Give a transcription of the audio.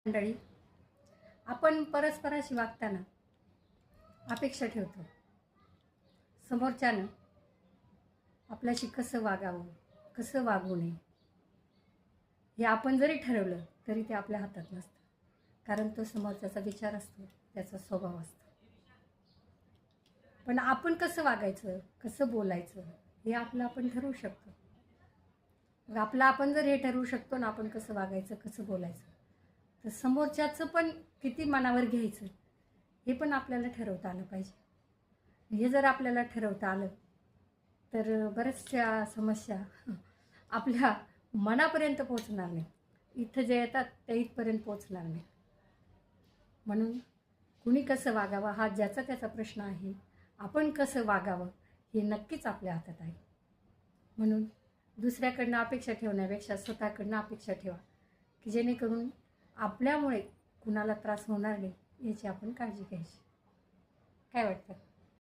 मंडळी, आपण परस्पराशी वागताना अपेक्षा ठेवतो समोरच्यानं आपल्याशी कसं वागावं, कसं वागू नये हे आपण जरी ठरवलं तरी ते आपल्या हातात नसतं. कारण तो समोरच्याचा विचार असतो, त्याचा स्वभाव असतो. पण आपण कसं वागायचं, कसं बोलायचं हे आपलं आपण ठरवू शकतो. मग आपलं आपण जर हे ठरवू शकतो ना, आपण कसं वागायचं, कसं बोलायचं, तर समोरच्याचं पण किती मनावर घ्यायचं हे पण आपल्याला ठरवता आलं पाहिजे. हे जर आपल्याला ठरवता आलं तर बऱ्याचशा समस्या आपल्या मनापर्यंत पोहोचणार नाही. इथं जे येतात ते इथपर्यंत पोहोचणार नाही. म्हणून कुणी कसं वागावं हा ज्याचा त्याचा प्रश्न आहे. आपण कसं वागावं हे नक्कीच आपल्या हातात आहे. म्हणून दुसऱ्याकडनं अपेक्षा ठेवण्यापेक्षा स्वतःकडनं अपेक्षा ठेवा, की जेणेकरून आपल्यामुळे कुणाला त्रास होणार नाही याची आपण काळजी घ्यायची. काय वाटतं?